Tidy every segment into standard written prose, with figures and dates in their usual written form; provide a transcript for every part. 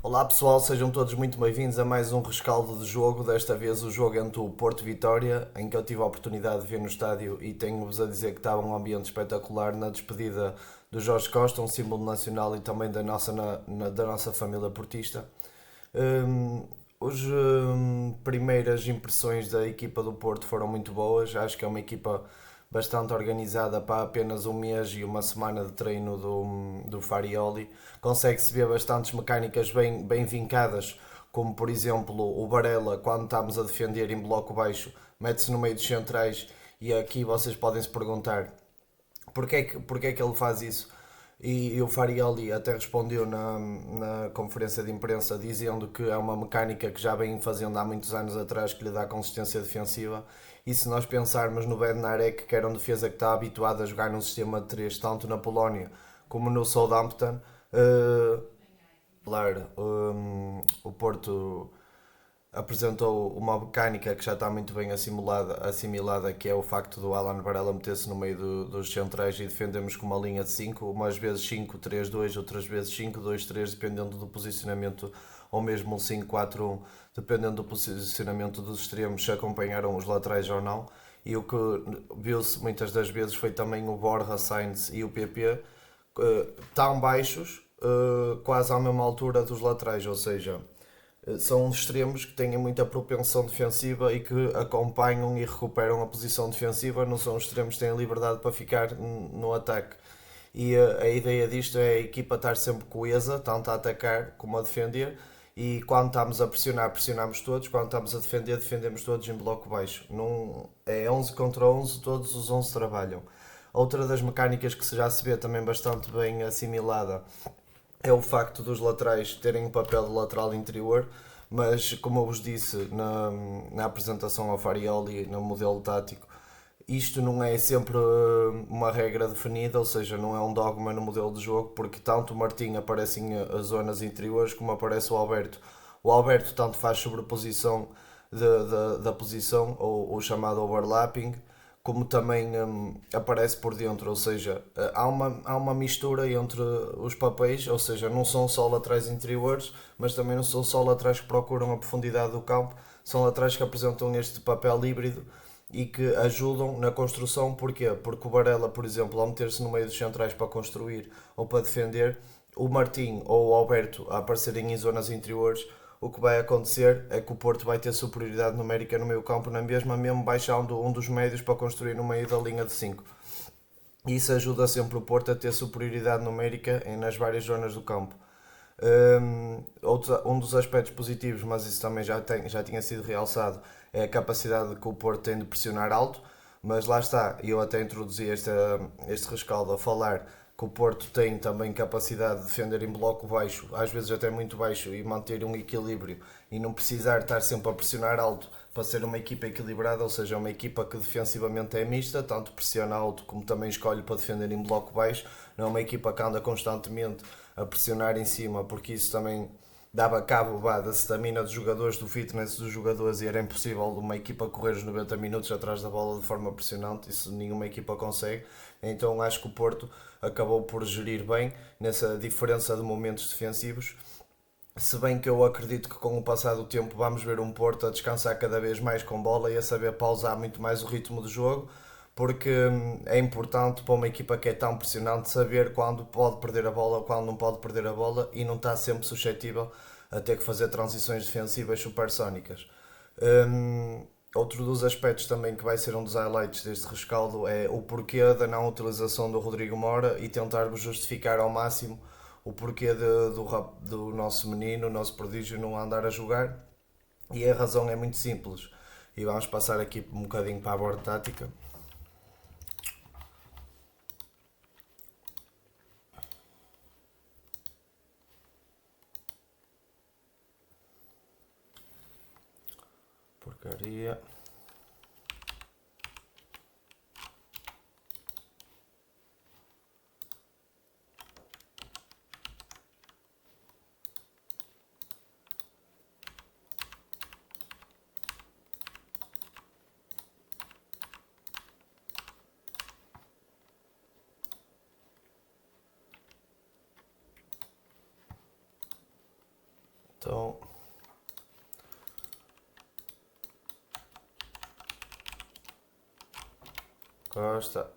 Olá pessoal, sejam todos muito bem-vindos a mais um rescaldo de jogo. Desta vez o jogo entre o Porto Vitória, em que eu tive a oportunidade de ver no estádio e tenho-vos a dizer que estava um ambiente espetacular na despedida do Jorge Costa, um símbolo nacional e também da nossa família portista. Hum, as primeiras impressões da equipa do Porto foram muito boas. Acho que é uma equipa bastante organizada para apenas um mês e uma semana de treino do Farioli. Consegue-se ver bastantes mecânicas bem vincadas, como por exemplo o Varela, quando estamos a defender em bloco baixo, mete-se no meio dos centrais e aqui vocês podem se perguntar porque é que ele faz isso? E o Farioli até respondeu na conferência de imprensa dizendo que é uma mecânica que já vem fazendo há muitos anos atrás que lhe dá consistência defensiva. E se nós pensarmos no Bednarek, que era um defesa que está habituado a jogar num sistema de 3 tanto na Polónia como no Southampton, claro, o Porto apresentou uma mecânica que já está muito bem assimilada, que é o facto do Alan Varela meter-se no meio dos centrais e defendermos com uma linha de 5, umas vezes 5-3-2, outras vezes 5-2-3, dependendo do posicionamento, ou mesmo um 5-4-1, dependendo do posicionamento dos extremos, se acompanharam os laterais ou não. E o que viu-se muitas das vezes foi também o Borja, Sainz e o PP tão baixos, quase à mesma altura dos laterais, ou seja, são extremos que têm muita propensão defensiva e que acompanham e recuperam a posição defensiva, não são extremos que têm liberdade para ficar no ataque. E a ideia disto é a equipa estar sempre coesa, tanto a atacar como a defender. E quando estamos a pressionar, pressionamos todos. Quando estamos a defender, defendemos todos em bloco baixo. Não, é 11 contra 11, todos os 11 trabalham. Outra das mecânicas que já se vê também bastante bem assimilada é o facto dos laterais terem um papel de lateral interior, mas como eu vos disse na apresentação ao Farioli, no modelo tático, isto não é sempre uma regra definida, ou seja, não é um dogma no modelo de jogo, porque tanto o Martim aparece em zonas interiores como aparece o Alberto. O Alberto tanto faz sobreposição da posição, ou o chamado overlapping, como também aparece por dentro, ou seja, há uma mistura entre os papéis, ou seja, não são só laterais interiores, mas também não são só laterais que procuram a profundidade do campo, são laterais que apresentam este papel híbrido e que ajudam na construção. Porquê? Porque o Varela, por exemplo, ao meter-se no meio dos centrais para construir ou para defender, o Martim ou o Alberto a aparecerem em zonas interiores, o que vai acontecer é que o Porto vai ter superioridade numérica no meio campo na mesma, mesmo baixando um dos médios para construir no meio da linha de 5. Isso ajuda sempre o Porto a ter superioridade numérica nas várias zonas do campo. Um dos aspectos positivos, mas isso também já tinha sido realçado, é a capacidade que o Porto tem de pressionar alto. Mas lá está, eu até introduzi este rescaldo a falar que o Porto tem também capacidade de defender em bloco baixo, às vezes até muito baixo, e manter um equilíbrio e não precisar estar sempre a pressionar alto para ser uma equipa equilibrada, ou seja, uma equipa que defensivamente é mista, tanto pressiona alto como também escolhe para defender em bloco baixo. Não é uma equipa que anda constantemente a pressionar em cima, porque isso também dava cabo da stamina dos jogadores, do fitness dos jogadores, e era impossível uma equipa correr os 90 minutos atrás da bola de forma pressionante, isso nenhuma equipa consegue. Então acho que o Porto acabou por gerir bem nessa diferença de momentos defensivos. Se bem que eu acredito que com o passar do tempo vamos ver um Porto a descansar cada vez mais com bola e a saber pausar muito mais o ritmo do jogo, porque é importante para uma equipa que é tão pressionante saber quando pode perder a bola ou quando não pode perder a bola e não estar sempre suscetível a ter que fazer transições defensivas supersónicas. Outro dos aspectos também que vai ser um dos highlights deste rescaldo é o porquê da não utilização do Rodrigo Mora e tentarmos justificar ao máximo o porquê do nosso menino, o nosso prodígio, não andar a jogar. E a razão é muito simples. E vamos passar aqui um bocadinho para a borda tática. Porcaria. Então, Costa.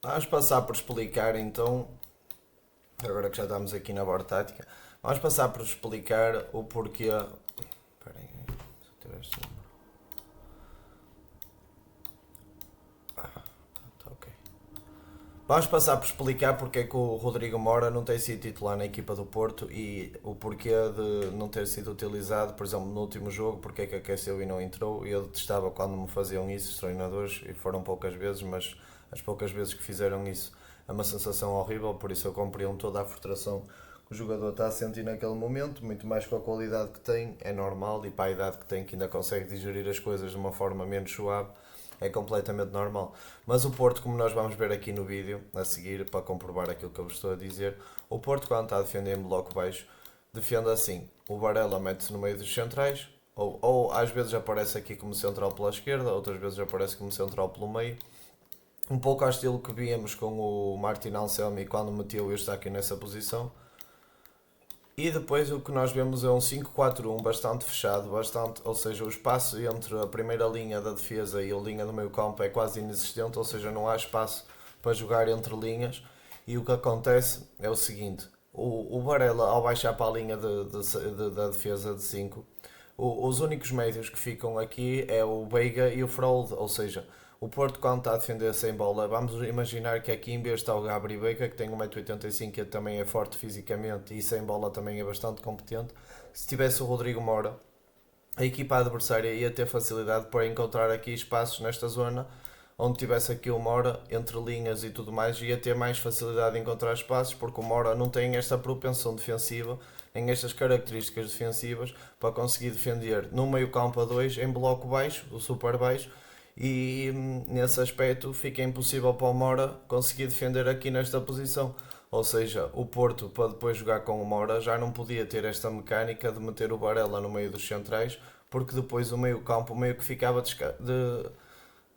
Vamos passar por explicar então, agora que já estamos aqui na board tática, vamos passar por explicar o porquê. Espera aí, se eu tiver este número. Tá ok. Vamos passar por explicar porque é que o Rodrigo Mora não tem sido titular na equipa do Porto e o porquê de não ter sido utilizado, por exemplo, no último jogo, porque é que aqueceu e não entrou. Eu detestava quando me faziam isso os treinadores, e foram poucas vezes, mas as poucas vezes que fizeram isso é uma sensação horrível, por isso eu compreendo toda a frustração que o jogador está a sentir naquele momento, muito mais com a qualidade que tem, é normal, e para a idade que tem, que ainda consegue digerir as coisas de uma forma menos suave, é completamente normal. Mas o Porto, como nós vamos ver aqui no vídeo, a seguir, para comprovar aquilo que eu vos estou a dizer, o Porto, quando está a defender em bloco baixo, defende assim, o Varela mete-se no meio dos centrais, ou às vezes aparece aqui como central pela esquerda, outras vezes aparece como central pelo meio, um pouco ao estilo que víamos com o Martin Anselmi quando meteu este aqui nessa posição. E depois o que nós vemos é um 5-4-1 bastante fechado, bastante, ou seja, o espaço entre a primeira linha da defesa e a linha do meio campo é quase inexistente, ou seja, não há espaço para jogar entre linhas. E o que acontece é o seguinte, o Varela, ao baixar para a linha da defesa de 5, os únicos médios que ficam aqui é o Veiga e o Freud, ou seja, o Porto, quando está a defender sem bola, vamos imaginar que aqui em vez está o Gabri Veiga, que tem 1,85m e também é forte fisicamente e sem bola também é bastante competente. Se tivesse o Rodrigo Mora, a equipa adversária ia ter facilidade para encontrar aqui espaços nesta zona, onde tivesse aqui o Mora, entre linhas e tudo mais, ia ter mais facilidade em encontrar espaços, porque o Mora não tem esta propensão defensiva, nem estas características defensivas, para conseguir defender no meio campo a 2, em bloco baixo, o super baixo, e nesse aspecto fica impossível para o Mora conseguir defender aqui nesta posição. Ou seja, o Porto, para depois jogar com o Mora, já não podia ter esta mecânica de meter o Varela no meio dos centrais, porque depois o meio campo meio que ficava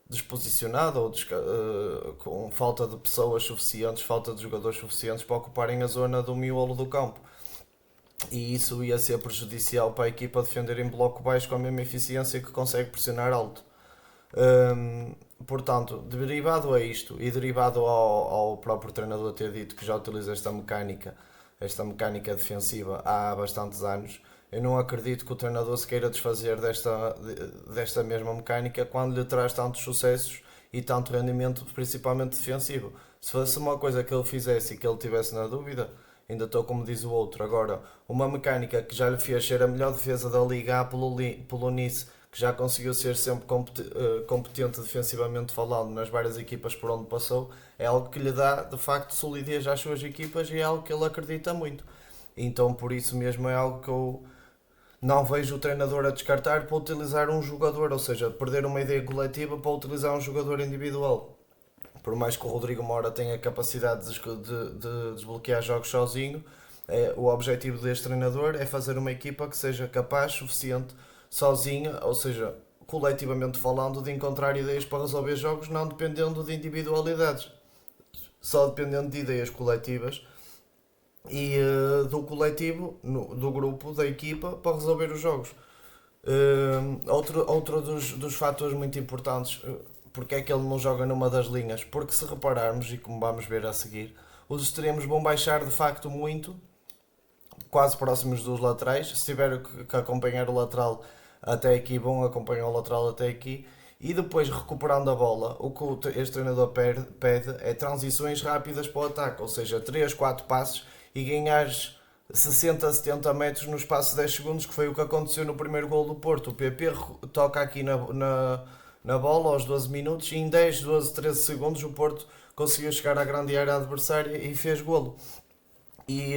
desposicionado ou com falta de pessoas suficientes, falta de jogadores suficientes para ocuparem a zona do miolo do campo. E isso ia ser prejudicial para a equipa defender em bloco baixo com a mesma eficiência que consegue pressionar alto. Portanto, derivado a isto e derivado ao próprio treinador ter dito que já utiliza esta mecânica defensiva há bastantes anos, eu não acredito que o treinador se queira desfazer desta mesma mecânica quando lhe traz tantos sucessos e tanto rendimento, principalmente defensivo. Se fosse uma coisa que ele fizesse e que ele tivesse na dúvida, ainda estou como diz o outro. Agora, uma mecânica que já lhe fez ser a melhor defesa da Liga A pelo Nice, que já conseguiu ser sempre competente defensivamente falando nas várias equipas por onde passou, é algo que lhe dá de facto solidez às suas equipas e é algo que ele acredita muito. Então por isso mesmo é algo que eu não vejo o treinador a descartar para utilizar um jogador, ou seja, perder uma ideia coletiva para utilizar um jogador individual. por mais que o Rodrigo Moura tenha capacidade de desbloquear jogos sozinho, o objetivo deste treinador é fazer uma equipa que seja capaz, suficiente, sozinha, ou seja, coletivamente falando, de encontrar ideias para resolver jogos, não dependendo de individualidades, só dependendo de ideias coletivas e do coletivo, do grupo, da equipa, para resolver os jogos. Outro dos fatores muito importantes, porque é que ele não joga numa das linhas? Porque se repararmos, e como vamos ver a seguir, os extremos vão baixar de facto muito, quase próximos dos laterais. Se tiver que acompanhar o lateral até aqui, vão acompanhar o lateral até aqui. E depois, recuperando a bola, o que este treinador pede é transições rápidas para o ataque, ou seja, 3 4 passos e ganhares 60, 70 metros no espaço de 10 segundos, que foi o que aconteceu no primeiro gol do Porto. O PP toca aqui na bola aos 12 minutos e em 10, 12, 13 segundos o Porto conseguiu chegar à grande área adversária e fez golo. E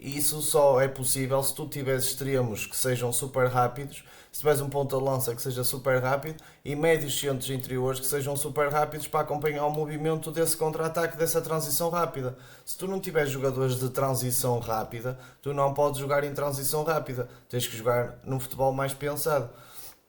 isso só é possível se tu tiveres extremos que sejam super rápidos, se tiveres um ponta de lança que seja super rápido e médios centros interiores que sejam super rápidos para acompanhar o movimento desse contra-ataque, dessa transição rápida. Se tu não tiveres jogadores de transição rápida, tu não podes jogar em transição rápida, tens que jogar num futebol mais pensado.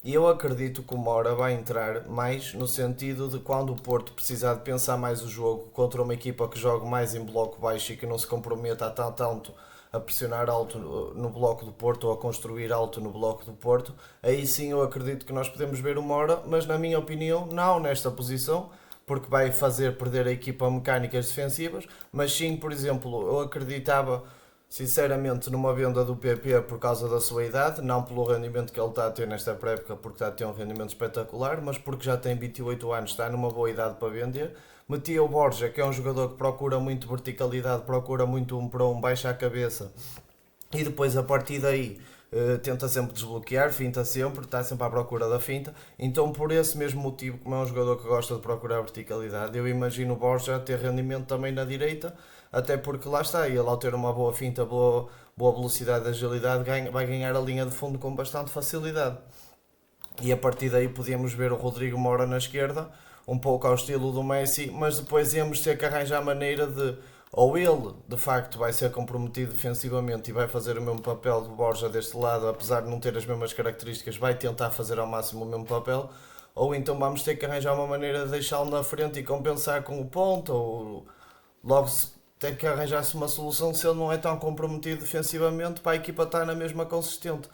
E eu acredito que o Moura vai entrar mais no sentido de quando o Porto precisar de pensar mais o jogo contra uma equipa que jogue mais em bloco baixo e que não se comprometa tanto a pressionar alto no bloco do Porto ou a construir alto no bloco do Porto, aí sim eu acredito que nós podemos ver o Moura, mas na minha opinião não nesta posição, porque vai fazer perder a equipa mecânicas defensivas, mas sim, por exemplo, eu acreditava sinceramente numa venda do PP por causa da sua idade, não pelo rendimento que ele está a ter nesta pré-época, porque está a ter um rendimento espetacular, mas porque já tem 28 anos, está numa boa idade para vender. Metia o Borja, que é um jogador que procura muito verticalidade, procura muito um para um, baixa a cabeça e depois a partir daí tenta sempre desbloquear, finta sempre, está sempre à procura da finta. Então, por esse mesmo motivo, como é um jogador que gosta de procurar verticalidade, eu imagino o Borja ter rendimento também na direita, até porque lá está, ele ao ter uma boa finta, boa velocidade e agilidade, vai ganhar a linha de fundo com bastante facilidade. E a partir daí podíamos ver o Rodrigo Moura na esquerda, um pouco ao estilo do Messi, mas depois íamos ter que arranjar a maneira de, ou ele de facto vai ser comprometido defensivamente e vai fazer o mesmo papel do Borja deste lado, apesar de não ter as mesmas características, vai tentar fazer ao máximo o mesmo papel, ou então vamos ter que arranjar uma maneira de deixá-lo na frente e compensar com o ponto, ou logo ter que arranjar-se uma solução se ele não é tão comprometido defensivamente para a equipa estar na mesma consistente.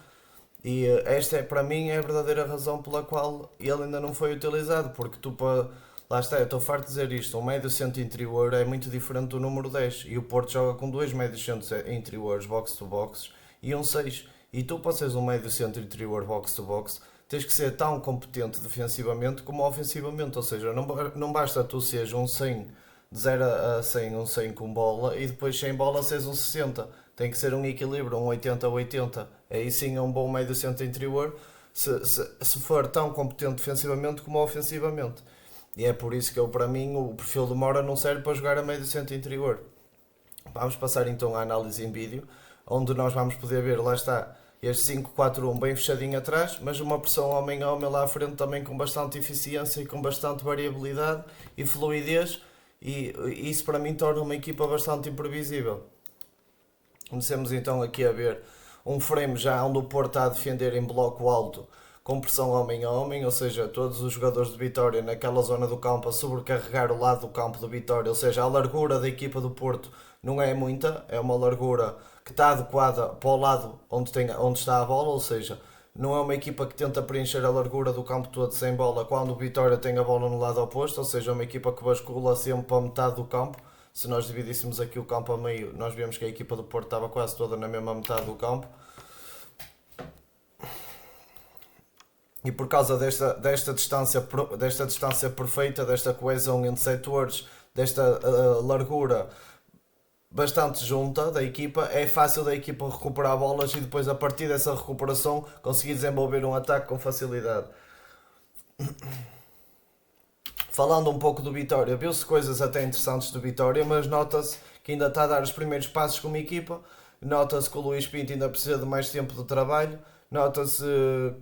E esta é, para mim, é a verdadeira razão pela qual ele ainda não foi utilizado, porque tu para. Lá está, eu estou farto de dizer isto, um médio centro interior é muito diferente do número 10 e o Porto joga com dois médios centros interiores, box to box, e um 6. E tu para seres um médio centro interior, box to box, tens que ser tão competente defensivamente como ofensivamente, ou seja, não basta tu seres um 100 de 0 a 100, um 100 com bola e depois sem bola seres um 60. Tem que ser um equilíbrio, um 80 a 80. Aí sim é um bom médio centro interior se for tão competente defensivamente como ofensivamente. E é por isso que eu, para mim, o perfil do Moura não serve para jogar a médio centro interior. Vamos passar então à análise em vídeo, onde nós vamos poder ver, lá está, este 5-4-1 bem fechadinho atrás, mas uma pressão homem a homem lá à frente também com bastante eficiência e com bastante variabilidade e fluidez, e isso para mim torna uma equipa bastante imprevisível. Comecemos então aqui a ver um frame já onde o Porto está a defender em bloco alto, com pressão homem a homem, ou seja, todos os jogadores de Vitória naquela zona do campo a sobrecarregar o lado do campo do Vitória, ou seja, a largura da equipa do Porto não é muita, é uma largura que está adequada para o lado onde está a bola, ou seja, não é uma equipa que tenta preencher a largura do campo todo sem bola quando o Vitória tem a bola no lado oposto, ou seja, é uma equipa que bascula sempre para metade do campo. Se nós dividíssemos aqui o campo a meio, nós vemos que a equipa do Porto estava quase toda na mesma metade do campo. E por causa desta distância perfeita, desta coesão entre setores, desta largura bastante junta da equipa, é fácil da equipa recuperar bolas e depois a partir dessa recuperação conseguir desenvolver um ataque com facilidade. Falando um pouco do Vitória, viu-se coisas até interessantes do Vitória, mas nota-se que ainda está a dar os primeiros passos como equipa, nota-se que o Luís Pinto ainda precisa de mais tempo de trabalho, nota-se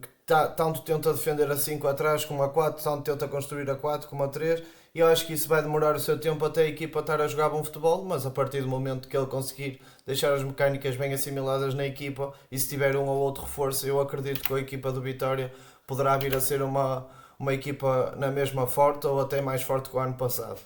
que tanto tenta defender a 5 atrás como a 4, tanto tenta construir a 4 como a 3. E eu acho que isso vai demorar o seu tempo até a equipa estar a jogar bom futebol, mas a partir do momento que ele conseguir deixar as mecânicas bem assimiladas na equipa e se tiver um ou outro reforço, eu acredito que a equipa do Vitória poderá vir a ser uma equipa na mesma forte ou até mais forte que o ano passado.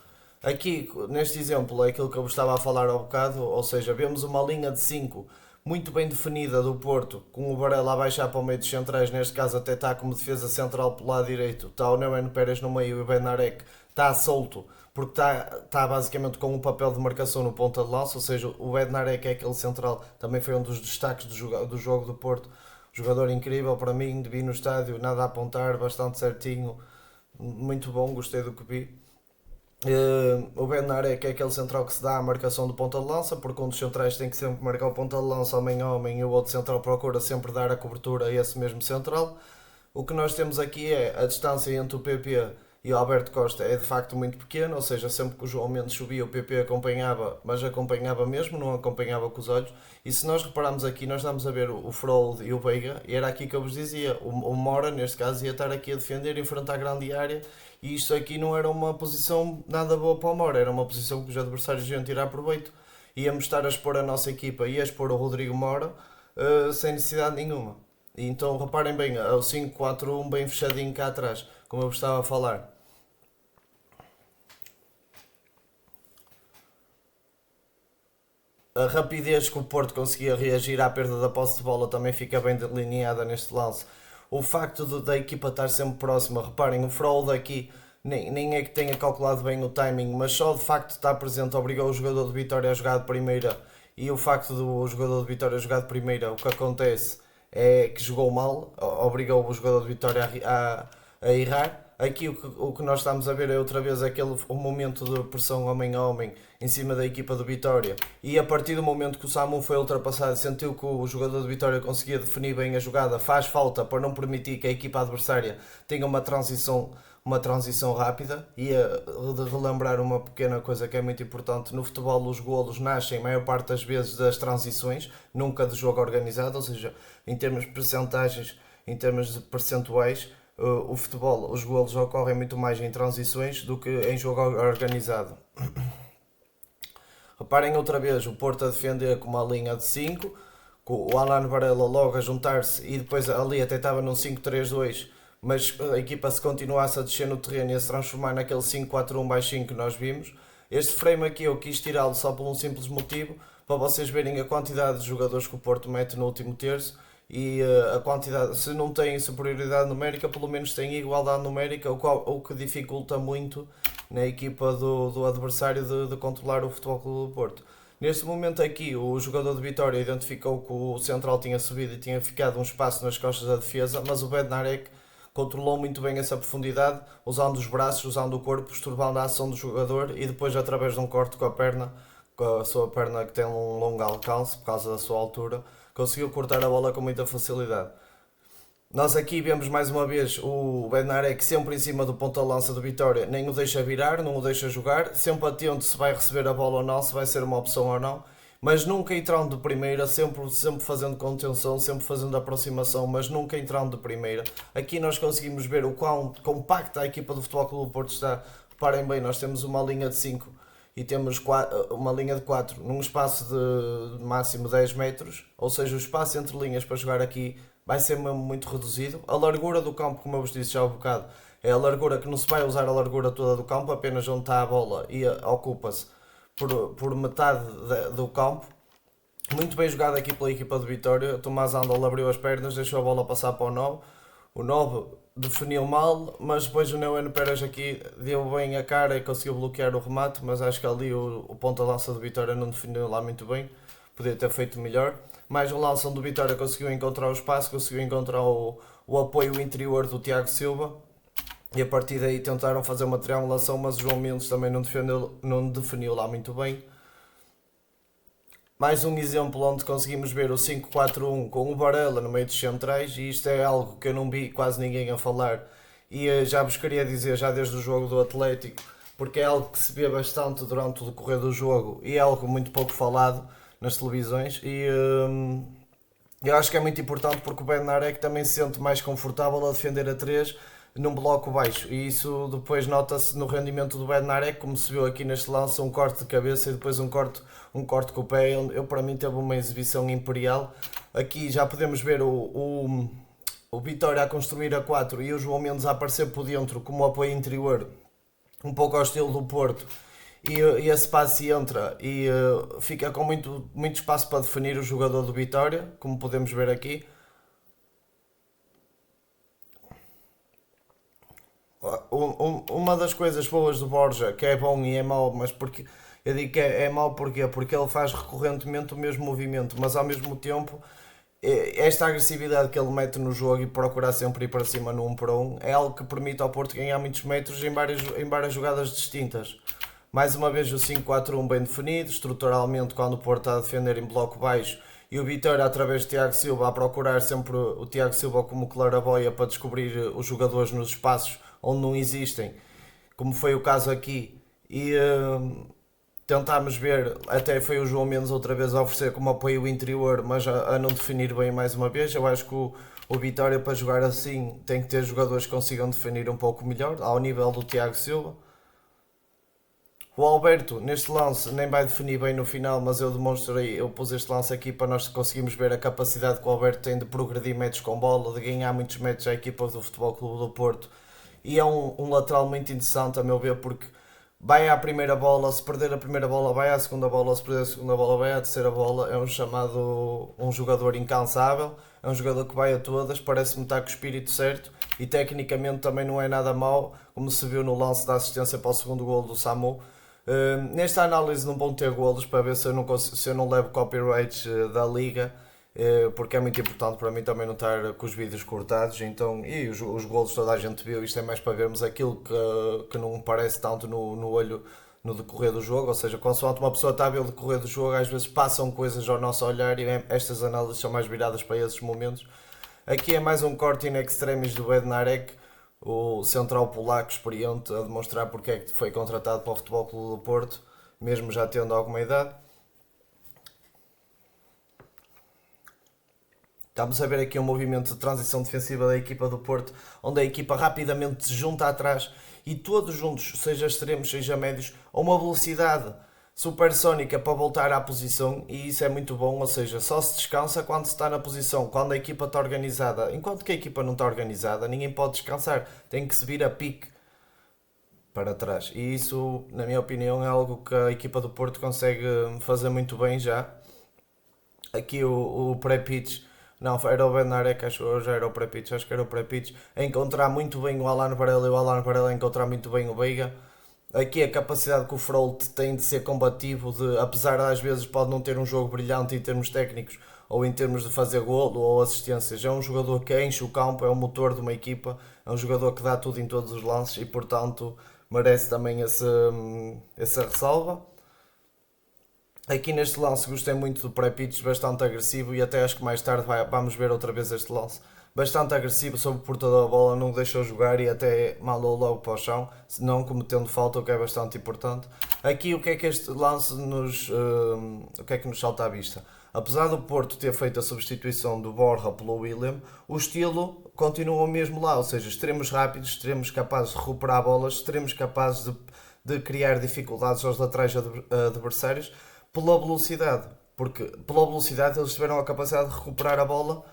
Aqui, neste exemplo, é aquilo que eu estava a falar há bocado, ou seja, vemos uma linha de 5 muito bem definida do Porto, com o Varela a baixar para o meio dos centrais, neste caso até está como defesa central pelo lado direito, está o Neumann Pérez no meio e o Benarek está solto, porque está basicamente com um papel de marcação no ponta de lança, ou seja, o Bednarek é aquele central, também foi um dos destaques do jogo do Porto, jogador incrível para mim, vi no estádio, nada a apontar, bastante certinho, muito bom, gostei do que vi. O Bednarek é aquele central que se dá a marcação do ponta de lança, porque um dos centrais tem que sempre marcar o ponta de lança homem a homem e o outro central procura sempre dar a cobertura a esse mesmo central. O que nós temos aqui é a distância entre o PP e o Alberto Costa é de facto muito pequena, ou seja, sempre que o João Mendes subia o PP acompanhava, mas acompanhava mesmo, não acompanhava com os olhos. E se nós repararmos aqui, nós estamos a ver o Frold e o Veiga, e era aqui que eu vos dizia, o Mora neste caso ia estar aqui a defender, enfrentar a grande área, e isto aqui não era uma posição nada boa para o Mora, era uma posição que os adversários iam tirar proveito. Íamos estar a expor a nossa equipa e a expor o Rodrigo Mora sem necessidade nenhuma. E então reparem bem, é o 5-4-1 bem fechadinho cá atrás, como eu vos estava a falar. A rapidez que o Porto conseguia reagir à perda da posse de bola também fica bem delineada neste lance. O facto da equipa estar sempre próxima, reparem, o Frold aqui nem é que tenha calculado bem o timing, mas só de facto de estar presente obrigou o jogador de Vitória a jogar de primeira. E o facto do jogador de Vitória jogar de primeira, o que acontece é que jogou mal, obrigou o jogador de Vitória a errar. Aqui o que nós estamos a ver é outra vez o momento de pressão homem a homem em cima da equipa do Vitória, e a partir do momento que o Samu foi ultrapassado e sentiu que o jogador de Vitória conseguia definir bem a jogada, faz falta para não permitir que a equipa adversária tenha uma transição rápida. E de relembrar uma pequena coisa que é muito importante: no futebol os golos nascem a maior parte das vezes das transições, nunca de jogo organizado, ou seja, em termos de percentagens, em termos de percentuais, o futebol, os golos ocorrem muito mais em transições do que em jogo organizado. Reparem outra vez o Porto a defender com uma linha de 5, com o Alan Varela logo a juntar-se, e depois ali até estava num 5-3-2, mas a equipa se continuasse a descer no terreno e a se transformar naquele 5-4-1 baixinho que nós vimos. Este frame aqui eu quis tirá-lo só por um simples motivo, para vocês verem a quantidade de jogadores que o Porto mete no último terço. E a quantidade, se não tem superioridade numérica, pelo menos tem igualdade numérica, o que dificulta muito na equipa do adversário de controlar o Futebol Clube do Porto. Neste momento aqui, o jogador de Vitória identificou que o central tinha subido e tinha ficado um espaço nas costas da defesa, mas o Bednarek controlou muito bem essa profundidade, usando os braços, usando o corpo, estourando a ação do jogador, e depois, através de um corte com a perna, com a sua perna que tem um longo alcance por causa da sua altura, conseguiu cortar a bola com muita facilidade. Nós aqui vemos mais uma vez o Bednarek sempre em cima do ponta de lança do Vitória, nem o deixa virar, não o deixa jogar, sempre atento se vai receber a bola ou não, se vai ser uma opção ou não, mas nunca entrando de primeira, sempre fazendo contenção, sempre fazendo aproximação, mas nunca entrando de primeira. Aqui nós conseguimos ver o quão compacta a equipa do Futebol Clube do Porto está. Reparem bem, nós temos uma linha de 5 e temos uma linha de 4 num espaço de máximo 10 metros, ou seja, o espaço entre linhas para jogar aqui vai ser mesmo muito reduzido. A largura do campo, como eu vos disse já há um bocado, é a largura que não se vai usar a largura toda do campo, apenas onde está a bola, e ocupa-se por metade do campo. Muito bem jogado aqui pela equipa de Vitória. Tomás Andal abriu as pernas, deixou a bola passar para o 9. O 9 definiu mal, mas depois o Neumann Pérez aqui deu bem a cara e conseguiu bloquear o remate, mas acho que ali o ponta-lança do Vitória não definiu lá muito bem, podia ter feito melhor. Mais um lance onde o Vitória conseguiu encontrar o espaço, conseguiu encontrar o apoio interior do Tiago Silva, e a partir daí tentaram fazer uma triangulação, mas o João Mendes também não definiu lá muito bem. Mais um exemplo onde conseguimos ver o 5-4-1 com o Varela no meio dos centrais, e isto é algo que eu não vi quase ninguém a falar, e já vos queria dizer já desde o jogo do Atlético, porque é algo que se vê bastante durante o decorrer do jogo e é algo muito pouco falado nas televisões, e Eu acho que é muito importante porque o Bednarek também se sente mais confortável a defender a 3 num bloco baixo. E isso depois nota-se no rendimento do Bednarek, como se viu aqui neste lance, um corte de cabeça e depois um corte com o pé. Eu, para mim, teve uma exibição imperial. Aqui já podemos ver o Vitória a construir a 4 e o João Mendes a aparecer por dentro como apoio interior, um pouco ao estilo do Porto. E esse passe entra e fica com muito espaço para definir o jogador do Vitória, como podemos ver aqui. Uma das coisas boas do Borja, que é bom e é mau, mas porque eu digo que é mau porque ele faz recorrentemente o mesmo movimento, mas ao mesmo tempo esta agressividade que ele mete no jogo e procurar sempre ir para cima no 1 para 1 é algo que permite ao Porto ganhar muitos metros em várias jogadas distintas. Mais uma vez o 5-4-1 bem definido, estruturalmente quando o Porto está a defender em bloco baixo e o Vitória através de Tiago Silva a procurar sempre o Tiago Silva como claraboia para descobrir os jogadores nos espaços onde não existem, como foi o caso aqui. E tentámos ver, até foi o João Mendes outra vez a oferecer como apoio interior, mas a não definir bem mais uma vez. Eu acho que o Vitória para jogar assim tem que ter jogadores que consigam definir um pouco melhor, ao nível do Tiago Silva. O Alberto, neste lance, nem vai definir bem no final, mas eu pus este lance aqui para nós conseguirmos ver a capacidade que o Alberto tem de progredir metros com bola, de ganhar muitos metros à equipa do Futebol Clube do Porto. E é um lateral muito interessante, a meu ver, porque vai à primeira bola, se perder a primeira bola, vai à segunda bola, se perder a segunda bola, vai à terceira bola. É um jogador incansável, é um jogador que vai a todas, parece-me estar com o espírito certo e tecnicamente também não é nada mau, como se viu no lance da assistência para o segundo golo do Samu. Nesta análise não vão ter golos para ver se eu não levo copyrights da liga, porque é muito importante para mim também não estar com os vídeos cortados. Então, e os golos toda a gente viu, isto é mais para vermos aquilo que não parece tanto no olho no decorrer do jogo, ou seja, consoante uma pessoa está a ver o decorrer do jogo, às vezes passam coisas ao nosso olhar e estas análises são mais viradas para esses momentos. Aqui é mais um corte in extremis do Bednarek, o central polaco experiente a demonstrar porque é que foi contratado para o Futebol Clube do Porto, mesmo já tendo alguma idade. Estamos a ver aqui um movimento de transição defensiva da equipa do Porto, onde a equipa rapidamente se junta atrás e todos juntos, seja extremos, seja médios, a uma velocidade supersónica para voltar à posição, e isso é muito bom, ou seja, só se descansa quando se está na posição, quando a equipa está organizada. Enquanto que a equipa não está organizada, ninguém pode descansar, tem que se vir a pique para trás. E isso, na minha opinião, é algo que a equipa do Porto consegue fazer muito bem já. Aqui o pré-pitch, não, era o Benarek, acho que já era o pré-pitch, acho que era o pré-pitch, a encontrar muito bem o Alan Varela e o Alan Varela a encontrar muito bem o Veiga. Aqui a capacidade que o Frolt tem de ser combativo, apesar de às vezes pode não ter um jogo brilhante em termos técnicos ou em termos de fazer golo ou assistências, é um jogador que enche o campo, é o motor de uma equipa, é um jogador que dá tudo em todos os lances e portanto merece também essa ressalva. Aqui neste lance gostei muito do pré-pitch, bastante agressivo, e até acho que mais tarde vamos ver outra vez este lance. Bastante agressivo sobre o portador da bola, não o deixou jogar e até mandou logo para o chão, não cometendo falta, o que é bastante importante. Aqui o que é que este lance o que é que nos salta à vista? Apesar do Porto ter feito a substituição do Borja pelo William, o estilo continua o mesmo lá, ou seja, extremos rápidos, extremos capazes de recuperar bolas, extremos capazes de criar dificuldades aos laterais adversários pela velocidade, porque pela velocidade eles tiveram a capacidade de recuperar a bola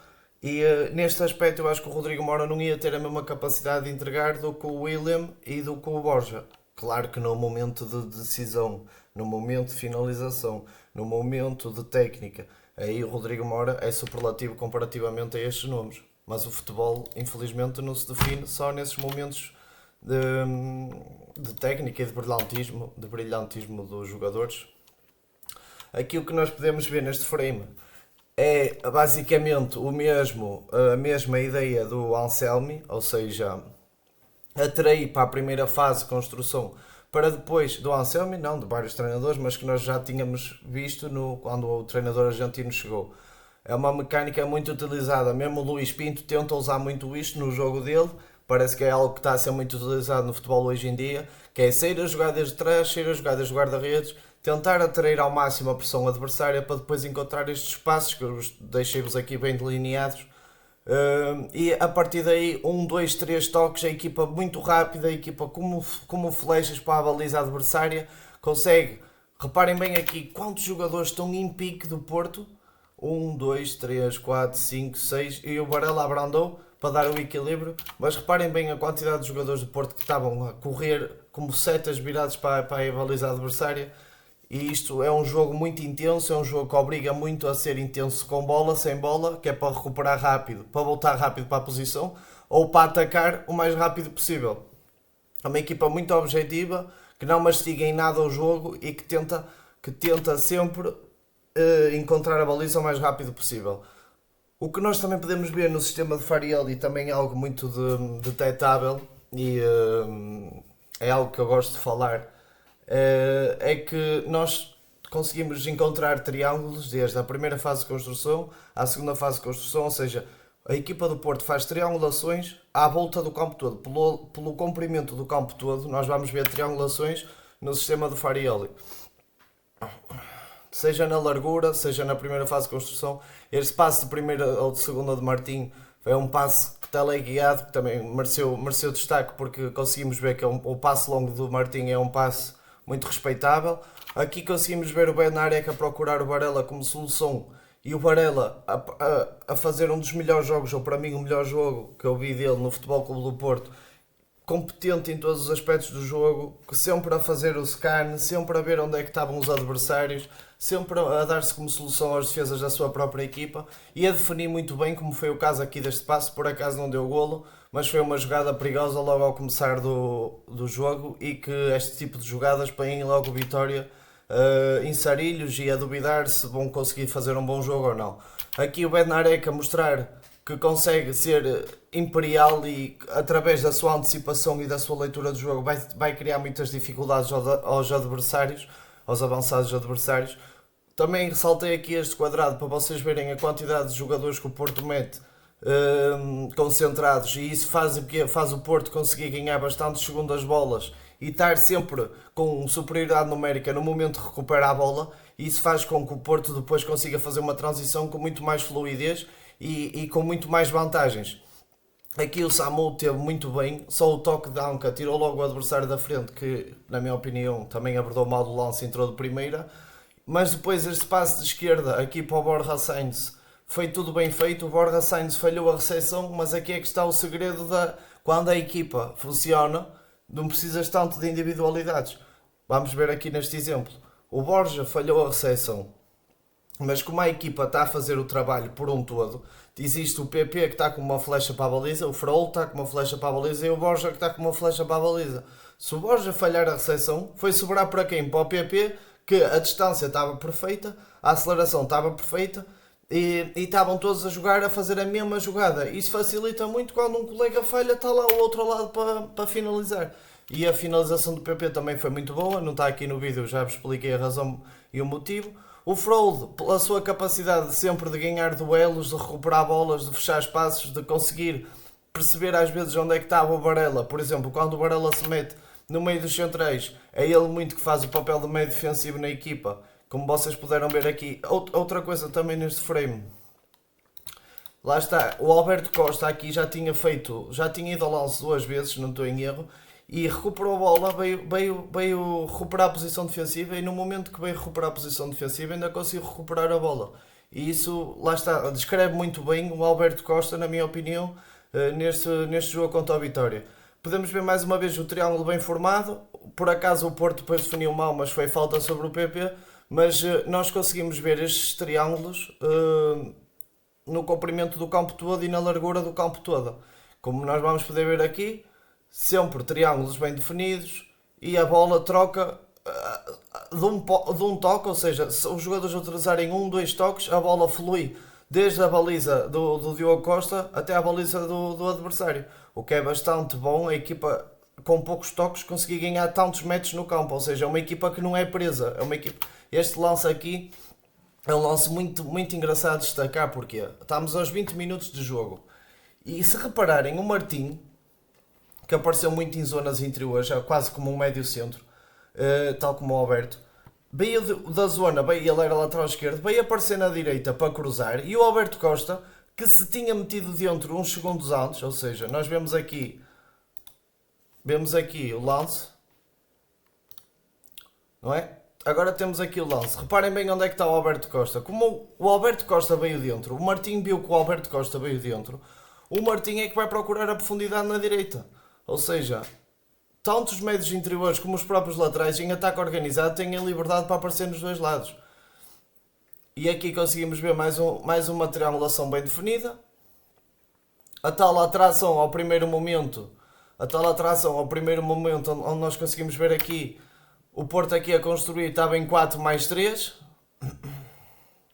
e neste aspecto eu acho que o Rodrigo Moura não ia ter a mesma capacidade de entregar do que o William e do que o Borja. Claro que no momento de decisão, no momento de finalização, no momento de técnica, aí o Rodrigo Moura é superlativo comparativamente a estes nomes. Mas o futebol, infelizmente, não se define só nesses momentos de técnica e de brilhantismo dos jogadores. Aqui o que nós podemos ver neste frame é basicamente a mesma ideia do Anselmi, ou seja, atrair para a primeira fase de construção para depois do Anselmi, não de vários treinadores, mas que nós já tínhamos visto quando o treinador argentino chegou. É uma mecânica muito utilizada, mesmo o Luís Pinto tenta usar muito isto no jogo dele, parece que é algo que está a ser muito utilizado no futebol hoje em dia, que é sair a jogar desde trás, sair a jogar desde o guarda-redes, tentar atrair ao máximo a pressão adversária para depois encontrar estes espaços, que eu deixei-vos aqui bem delineados, e a partir daí, 2, 3 toques, a equipa muito rápida, a equipa como flechas para a baliza adversária, consegue. Reparem bem aqui quantos jogadores estão em pique do Porto. 1, 2, 3, 4, 5, 6 e o Varela abrandou para dar o equilíbrio. Mas reparem bem a quantidade de jogadores do Porto que estavam a correr como setas virados para a baliza adversária. E isto é um jogo muito intenso, é um jogo que obriga muito a ser intenso com bola, sem bola, que é para recuperar rápido, para voltar rápido para a posição ou para atacar o mais rápido possível. É uma equipa muito objetiva, que não mastiga em nada o jogo e que tenta sempre encontrar a baliza o mais rápido possível. O que nós também podemos ver no sistema de Fariel e também é algo muito detectável e é algo que eu gosto de falar, é que nós conseguimos encontrar triângulos desde a primeira fase de construção à segunda fase de construção, ou seja, a equipa do Porto faz triangulações à volta do campo todo, pelo comprimento do campo todo, nós vamos ver triangulações no sistema do Farioli. Seja na largura, seja na primeira fase de construção, este passe de primeira ou de segunda de Martim é um passe que está guiado, que também mereceu destaque porque conseguimos ver que o passe longo do Martim é um passe muito respeitável. Aqui conseguimos ver o Benarek a procurar o Varela como solução e o Varela a fazer um dos melhores jogos, ou para mim o melhor jogo que eu vi dele no Futebol Clube do Porto, competente em todos os aspectos do jogo, sempre a fazer o scan, sempre a ver onde é que estavam os adversários, sempre a dar-se como solução às defesas da sua própria equipa e a definir muito bem, como foi o caso aqui deste passo, por acaso não deu golo, mas foi uma jogada perigosa logo ao começar do jogo e que este tipo de jogadas põem logo vitória em sarilhos e a duvidar se vão conseguir fazer um bom jogo ou não. Aqui o Bednarek a mostrar que consegue ser imperial e através da sua antecipação e da sua leitura do jogo vai criar muitas dificuldades aos adversários, aos avançados adversários. Também ressaltei aqui este quadrado para vocês verem a quantidade de jogadores que o Porto mete concentrados e isso faz o Porto conseguir ganhar bastantes segundas bolas e estar sempre com superioridade numérica no momento de recuperar a bola e isso faz com que o Porto depois consiga fazer uma transição com muito mais fluidez e com muito mais vantagens. Aqui o Samu teve muito bem, só o toque de Anca tirou logo o adversário da frente, que na minha opinião também abordou mal do lance e entrou de primeira, mas depois este passe de esquerda aqui para o Borja Sainz foi tudo bem feito, o Borja Sainz falhou a recepção, mas aqui é que está o segredo quando a equipa funciona, não precisas tanto de individualidades. Vamos ver aqui neste exemplo, o Borja falhou a recepção, mas como a equipa está a fazer o trabalho por um todo, existe o PP que está com uma flecha para a baliza, o Frol está com uma flecha para a baliza e o Borja que está com uma flecha para a baliza. Se o Borja falhar a recepção, foi sobrar para quem? Para o PP, que a distância estava perfeita, a aceleração estava perfeita e estavam todos a jogar, a fazer a mesma jogada. Isso facilita muito quando um colega falha, está lá ao outro lado para finalizar. E a finalização do PP também foi muito boa, não está aqui no vídeo, já vos expliquei a razão e o motivo. O Frold, pela sua capacidade sempre de ganhar duelos, de recuperar bolas, de fechar espaços, de conseguir perceber às vezes onde é que estava o Varela. Por exemplo, quando o Varela se mete no meio dos centrais, é ele muito que faz o papel de meio defensivo na equipa, como vocês puderam ver aqui. Outra coisa também neste frame, lá está, o Alberto Costa aqui já tinha ido ao lance 2 vezes, não estou em erro, e recuperou a bola, veio recuperar a posição defensiva e no momento que veio recuperar a posição defensiva ainda conseguiu recuperar a bola. E isso, lá está, descreve muito bem o Alberto Costa, na minha opinião, neste jogo contra a Vitória. Podemos ver mais uma vez o triângulo bem formado, por acaso o Porto depois definiu mal, mas foi falta sobre o PP, mas nós conseguimos ver estes triângulos no comprimento do campo todo e na largura do campo todo. Como nós vamos poder ver aqui, sempre triângulos bem definidos e a bola troca de um toque, ou seja, se os jogadores utilizarem 2 toques, a bola flui desde a baliza do Diogo Costa até a baliza do adversário, o que é bastante bom. A equipa com poucos toques conseguir ganhar tantos metros no campo, ou seja, é uma equipa que não é presa, é uma equipa. Este lance aqui é um lance muito, muito engraçado de destacar, porque estamos aos 20 minutos de jogo e se repararem o Martim que apareceu muito em zonas interiores, quase como um médio centro, tal como o Alberto. Veio da zona, veio, ele era lateral esquerdo, veio aparecer na direita para cruzar, e o Alberto Costa, que se tinha metido dentro uns segundos antes, ou seja, nós vemos aqui o lance, não é? Agora temos aqui o lance. Reparem bem onde é que está o Alberto Costa. Como o Alberto Costa veio dentro, o Martim viu que o Alberto Costa veio dentro, o Martim é que vai procurar a profundidade na direita. Ou seja, tanto os médios interiores como os próprios laterais em ataque organizado têm a liberdade para aparecer nos dois lados. E aqui conseguimos ver mais uma triangulação bem definida. A tal atração ao primeiro momento, onde nós conseguimos ver aqui o Porto aqui a construir, estava em 4+3.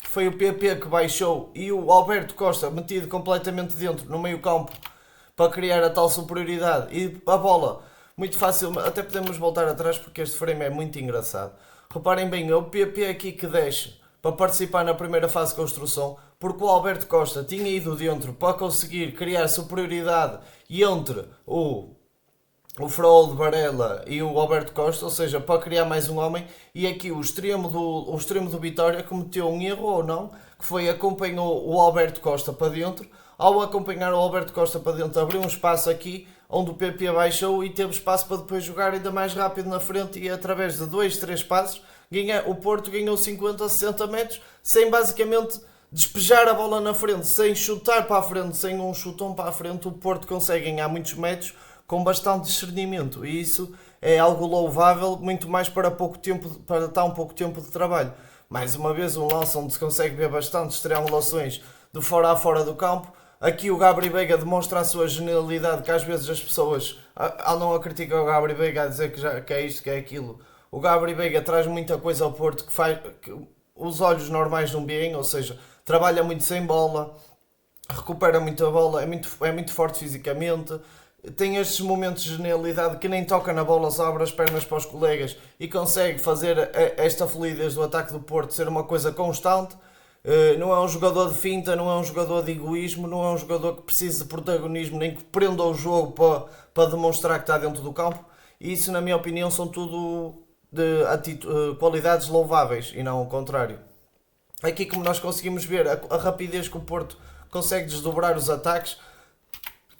Foi o PP que baixou e o Alberto Costa metido completamente dentro no meio campo para criar a tal superioridade. E a bola, muito fácil, até podemos voltar atrás porque este frame é muito engraçado. Reparem bem, é o PP aqui que desce para participar na primeira fase de construção, porque o Alberto Costa tinha ido dentro para conseguir criar superioridade entre o Frollo, Varela e o Alberto Costa, ou seja, para criar mais um homem, e aqui o extremo do Vitória cometeu um erro ou não, que foi acompanhou o Alberto Costa para dentro. Ao acompanhar o Alberto Costa para dentro, abriu um espaço aqui onde o PP baixou e teve espaço para depois jogar ainda mais rápido na frente, e através de 2-3 passos o Porto ganhou 50, 60 metros sem basicamente despejar a bola na frente, sem chutar para a frente, sem um chutão para a frente. O Porto consegue ganhar muitos metros com bastante discernimento, e isso é algo louvável, muito mais para tão pouco tempo de trabalho. Mais uma vez um lance onde se consegue ver bastantes triangulações de fora a fora do campo. Aqui o Gabri Veiga demonstra a sua genialidade, que às vezes as pessoas andam a criticar o Gabri Veiga, a dizer que é isto, que é aquilo. O Gabri Veiga traz muita coisa ao Porto que faz que os olhos normais não veem, ou seja, trabalha muito sem bola, recupera muito a bola, é muito forte fisicamente, tem estes momentos de genialidade que nem toca na bola, só abre as pernas para os colegas e consegue fazer esta fluidez do ataque do Porto ser uma coisa constante. Não é um jogador de finta, não é um jogador de egoísmo, não é um jogador que precise de protagonismo, nem que prenda o jogo para demonstrar que está dentro do campo. E isso, na minha opinião, são tudo qualidades louváveis e não o contrário. Aqui, como nós conseguimos ver, a rapidez que o Porto consegue desdobrar os ataques,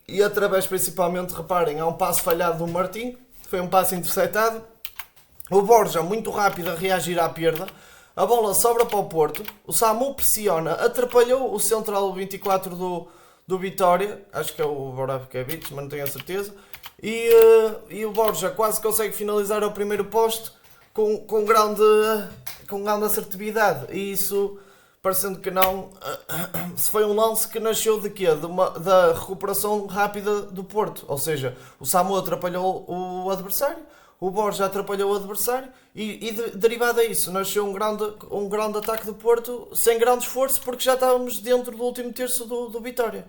e através principalmente, reparem, há um passo falhado do Martim, foi um passo interceptado, o Borja muito rápido a reagir à perda, a bola sobra para o Porto, o Samu pressiona, atrapalhou o central 24 do Vitória, acho que é o Boravkevic, mas não tenho a certeza, e o Borja quase consegue finalizar ao primeiro poste com grande assertividade, e isso, parecendo que não, se foi um lance que nasceu de quê? Da recuperação rápida do Porto, ou seja, o Samu atrapalhou o adversário, o Borja atrapalhou o adversário e derivado a isso nasceu um grande ataque do Porto sem grande esforço, porque já estávamos dentro do último terço do Vitória.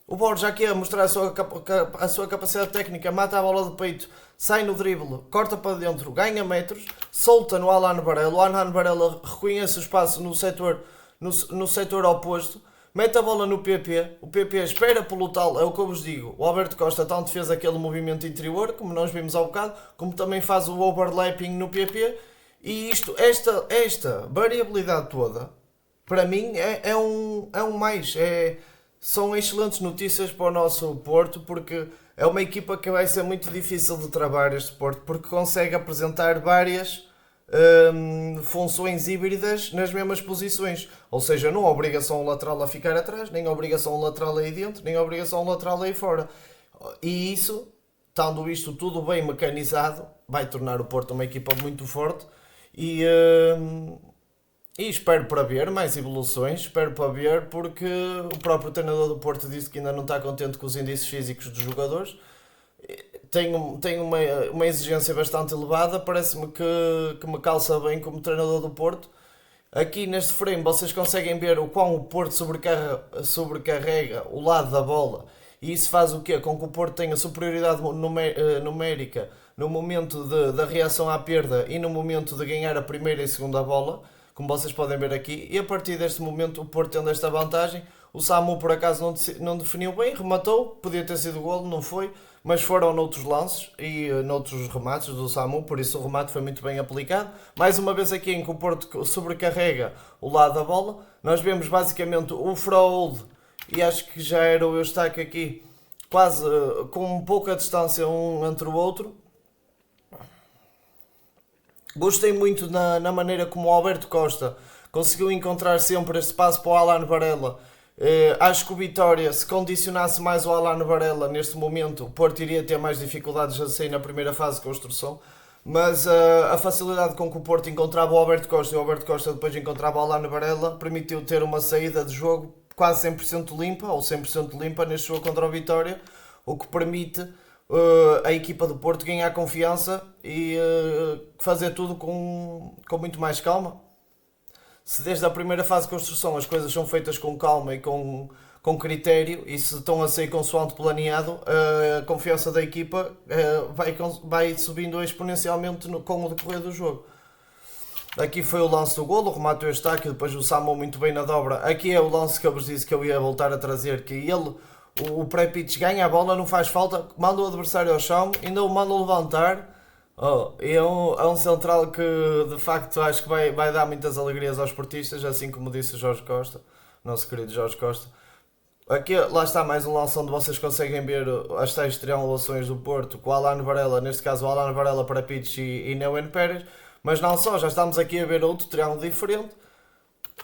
O Borja aqui a mostrar a sua capacidade técnica, mata a bola de peito, sai no drible, corta para dentro, ganha metros, solta no Alan Varela, o Alan Varela reconhece o espaço no setor oposto, mete a bola no PP, o PP espera pelo tal, é o que eu vos digo, o Alberto Costa tanto fez aquele movimento interior, como nós vimos há bocado, como também faz o overlapping no PP, e esta variabilidade toda, para mim, são excelentes notícias para o nosso Porto, porque é uma equipa que vai ser muito difícil de trabalhar, este Porto, porque consegue apresentar várias funções híbridas nas mesmas posições, ou seja, não há obrigação o lateral a ficar atrás, nem há obrigação o lateral aí dentro, nem há obrigação o lateral aí fora, e isso, estando isto tudo bem mecanizado, vai tornar o Porto uma equipa muito forte, e espero para ver mais evoluções, porque o próprio treinador do Porto disse que ainda não está contente com os índices físicos dos jogadores. Tem uma exigência bastante elevada, parece-me que me calça bem como treinador do Porto. Aqui neste frame vocês conseguem ver o quão o Porto sobrecarrega o lado da bola, e isso faz o quê? Com que o Porto tenha superioridade numérica no momento da reação à perda e no momento de ganhar a primeira e segunda bola, como vocês podem ver aqui, e a partir deste momento o Porto tendo esta vantagem, O Samu por acaso não definiu bem, rematou, podia ter sido golo, não foi, mas foram noutros lances e noutros remates do Samu, por isso o remate foi muito bem aplicado. Mais uma vez aqui em que o Porto sobrecarrega o lado da bola, nós vemos basicamente o Fraud e acho que já era o Eustáquio aqui, quase com pouca distância um entre o outro. Gostei muito na maneira como o Alberto Costa conseguiu encontrar sempre este espaço para o Alan Varela. Acho que o Vitória, se condicionasse mais o Alan Varela neste momento, o Porto iria ter mais dificuldades a sair na primeira fase de construção. Mas a facilidade com que o Porto encontrava o Alberto Costa e o Alberto Costa depois encontrava o Alan Varela permitiu ter uma saída de jogo quase 100% limpa, ou 100% limpa neste jogo contra o Vitória, o que permite a equipa do Porto ganhar confiança e fazer tudo com muito mais calma. Se desde a primeira fase de construção as coisas são feitas com calma e com critério e se estão a sair consoante planeado, a confiança da equipa vai subindo exponencialmente com o decorrer do jogo. Aqui foi o lance do golo, o remate do Eustáquio, depois o Samu muito bem na dobra. Aqui é o lance que eu vos disse que eu ia voltar a trazer, que ele, o pré-pitch ganha a bola, não faz falta, manda o adversário ao chão, ainda o manda levantar. É um central que de facto acho que vai dar muitas alegrias aos portistas, assim como disse o Jorge Costa, nosso querido Jorge Costa. Aqui, lá está mais um lance onde vocês conseguem ver as tais triangulações do Porto, com o Alan Varela, neste caso o Alan Varela para Pitch e Neuen Pérez, mas não só, já estamos aqui a ver outro triângulo diferente.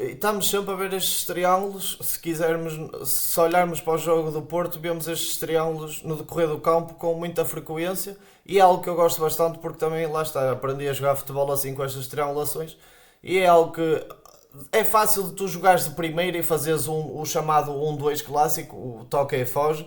E estamos sempre a ver estes triângulos, se quisermos, se olharmos para o jogo do Porto, vemos estes triângulos no decorrer do campo com muita frequência e é algo que eu gosto bastante porque também, lá está, aprendi a jogar futebol assim com estas triangulações e é algo que é fácil de tu jogares de primeira e fazeres o chamado 1-2 clássico, o toca e foge.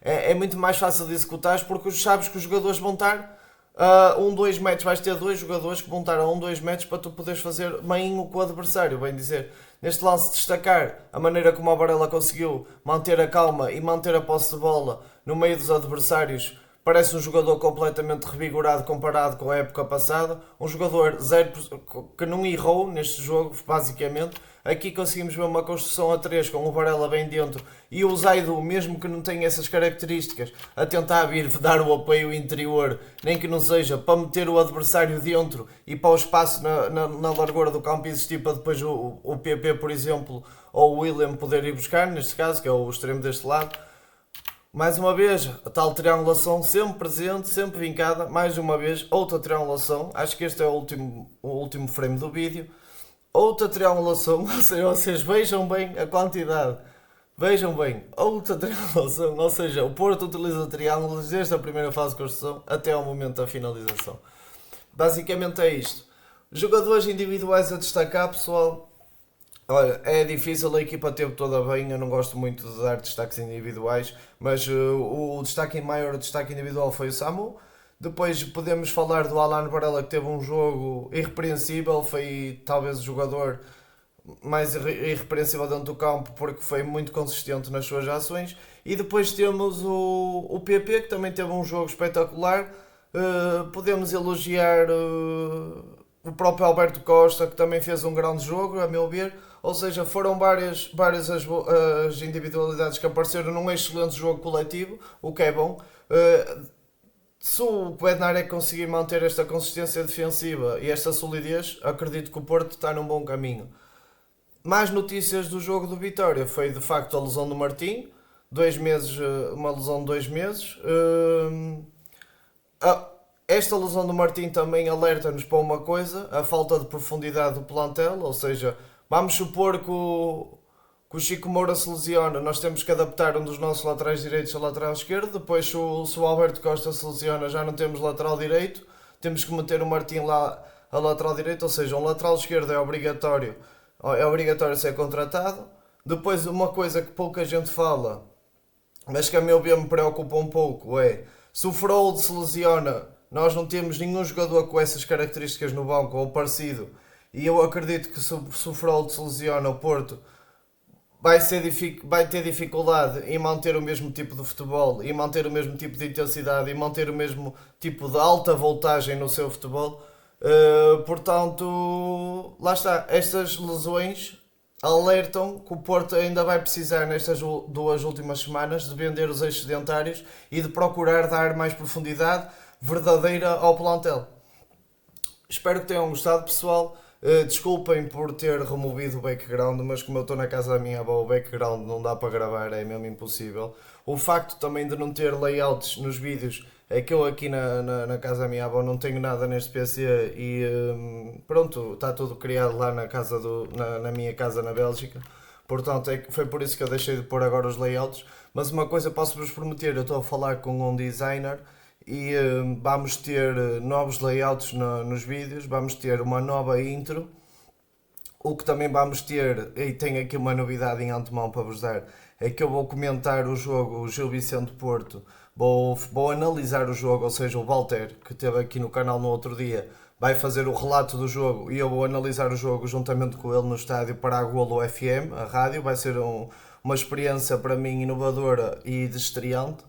É muito mais fácil de executares porque sabes que os jogadores vão estar a 1-2 metros, vais ter dois jogadores que vão estar a 1-2 metros para tu poderes fazer mainho com o adversário, bem dizer. Neste lance destacar a maneira como a Varela conseguiu manter a calma e manter a posse de bola no meio dos adversários. Parece um jogador completamente revigorado comparado com a época passada. Um jogador zero, que não errou neste jogo, basicamente. Aqui conseguimos ver uma construção a 3 com o Varela bem dentro e o Zaidu, mesmo que não tenha essas características, a tentar vir dar o apoio interior, nem que não seja para meter o adversário dentro e para o espaço na largura do campo existir para depois o PP, por exemplo, ou o William poder ir buscar, neste caso, que é o extremo deste lado. Mais uma vez, a tal triangulação sempre presente, sempre vincada. Mais uma vez, outra triangulação. Acho que este é o último frame do vídeo. Outra triangulação, ou seja, vocês vejam bem a quantidade. Vejam bem, outra triangulação. Ou seja, o Porto utiliza triângulos desde a primeira fase de construção até ao momento da finalização. Basicamente é isto. Jogadores individuais a destacar, pessoal. Olha, é difícil, a equipa teve toda bem, eu não gosto muito de dar destaques individuais, mas o maior destaque individual foi o Samu. Depois podemos falar do Alan Varela, que teve um jogo irrepreensível, foi talvez o jogador mais irrepreensível dentro do campo porque foi muito consistente nas suas ações. E depois temos o PP, que também teve um jogo espetacular. Podemos elogiar o próprio Alberto Costa, que também fez um grande jogo, a meu ver. Ou seja, foram várias as individualidades que apareceram num excelente jogo coletivo, o que é bom. Se o Bednarek conseguir manter esta consistência defensiva e esta solidez, acredito que o Porto está num bom caminho. Mais notícias do jogo do Vitória foi de facto a lesão do Martim, 2 meses, uma lesão de 2 meses. Esta lesão do Martim também alerta-nos para uma coisa, a falta de profundidade do plantel, ou seja, vamos supor que o Chico Moura se lesiona, nós temos que adaptar um dos nossos laterais direitos ao lateral esquerdo, depois se o Alberto Costa se lesiona já não temos lateral direito, temos que meter o Martim lá a lateral direito, ou seja, um lateral esquerdo é obrigatório ser contratado. Depois uma coisa que pouca gente fala, mas que a meu ver me preocupa um pouco, é se o Freud se lesiona, nós não temos nenhum jogador com essas características no banco ou parecido, e eu acredito que se o Freud se lesiona, o Porto vai ter dificuldade em manter o mesmo tipo de futebol, e manter o mesmo tipo de intensidade, e manter o mesmo tipo de alta voltagem no seu futebol. Portanto, lá está, estas lesões alertam que o Porto ainda vai precisar nestas duas últimas semanas de vender os excedentários e de procurar dar mais profundidade verdadeira ao plantel. Espero que tenham gostado, pessoal. Desculpem por ter removido o background, mas como eu estou na casa da minha avó, o background não dá para gravar, é mesmo impossível. O facto também de não ter layouts nos vídeos é que eu aqui na casa da minha avó não tenho nada neste PC e pronto, está tudo criado lá na minha casa na Bélgica. Portanto, foi por isso que eu deixei de pôr agora os layouts. Mas uma coisa posso-vos prometer, eu estou a falar com um designer e vamos ter novos layouts nos vídeos, vamos ter uma nova intro. O que também vamos ter, e tenho aqui uma novidade em antemão para vos dar, é que eu vou comentar o jogo, o Gil Vicente Porto, vou analisar o jogo, ou seja, o Walter, que esteve aqui no canal no outro dia, vai fazer o relato do jogo e eu vou analisar o jogo juntamente com ele no estádio para a Golo FM, a rádio. Vai ser uma experiência para mim inovadora e de estreante.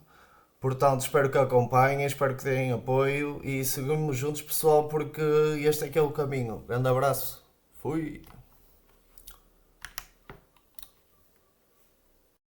Portanto, espero que acompanhem, espero que deem apoio e seguimos juntos, pessoal, porque este é que é o caminho. Grande abraço. Fui.